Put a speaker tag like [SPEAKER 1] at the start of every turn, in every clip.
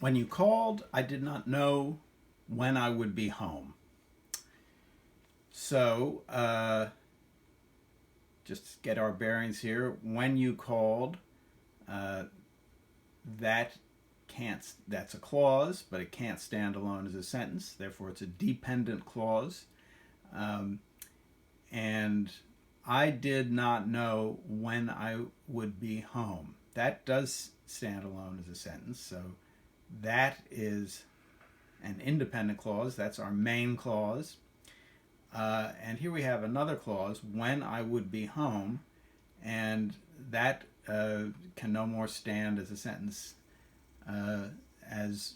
[SPEAKER 1] When you called, I did not know when I would be home. So, just get our bearings here. When you called, uh, that can't, that's a clause, but it can't stand alone as a sentence. Therefore, it's a dependent clause. Um, and I did not know when I would be home. That does stand alone as a sentence. So that is an independent clause. That's our main clause. And here we have another clause, when I would be home, and that can no more stand as a sentence as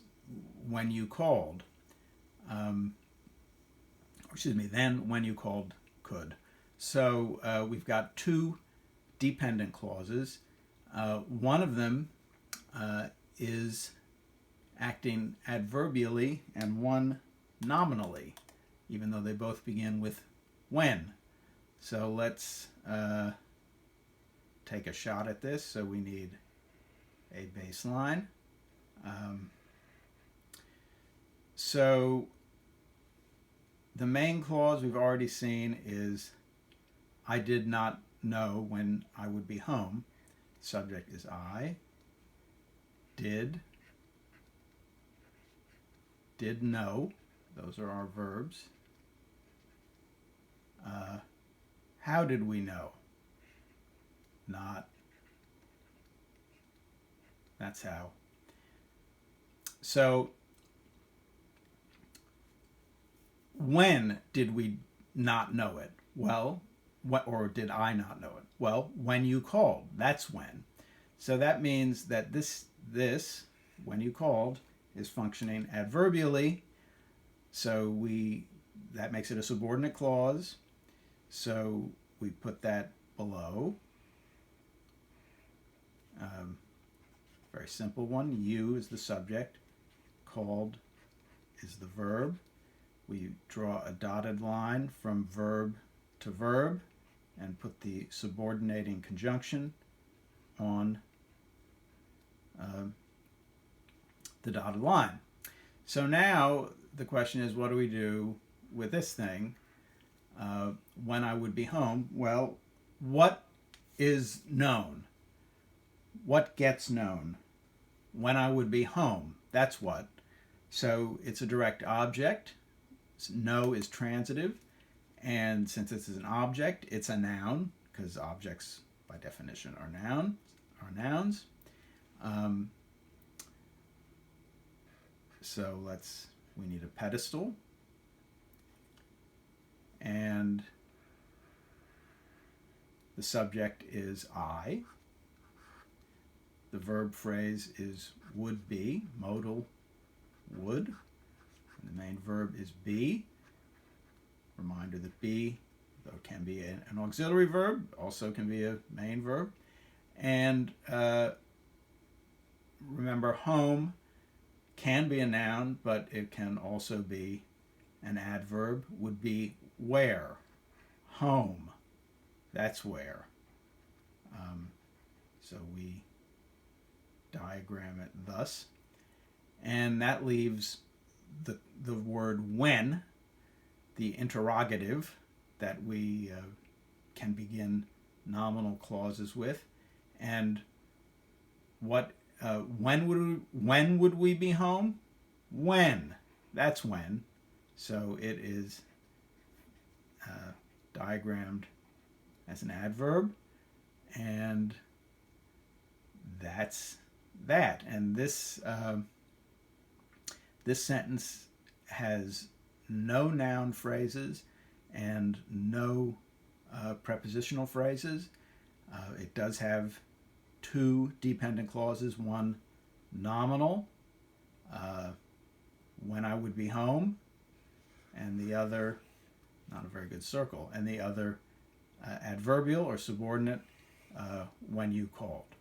[SPEAKER 1] when you called. Um, then when you called could. So we've got two dependent clauses. One of them is acting adverbially and one nominally, even though they both begin with when. So let's take a shot at this. So we need a baseline. So the main clause we've already seen is I did not know when I would be home. Subject is I. Did know. Those are our verbs. How did we know? Not. That's how. So, when did we not know it? Well, or did I not know it? Well, when you called. That's when. So that means that this when you called, is functioning adverbially. So that makes it a subordinate clause. So we put that below. Very simple one. You is the subject. Called is the verb. We draw a dotted line from verb to verb and put the subordinating conjunction on the dotted line. So now the question is, what do we do with this thing when I would be home? Well, what is known? What gets known? When I would be home. That's what. So it's a direct object. Know is transitive. And since this is an object, it's a noun, because objects by definition are nouns. So we need a pedestal. And the subject is I. The verb phrase is would be, modal would. And the main verb is be. Reminder that be, though it can be an auxiliary verb, also can be a main verb. And remember, home can be a noun, but it can also be an adverb. Would be where. Home. That's where. So we diagram it thus. And that leaves the word when, the interrogative that we can begin nominal clauses with. And when would we be home? When. That's when. So it is diagrammed as an adverb, and that's that. And this sentence has no noun phrases and no prepositional phrases. It does have two dependent clauses, one nominal, when I would be home, and the other, not a very good circle, and the other adverbial or subordinate, when you called.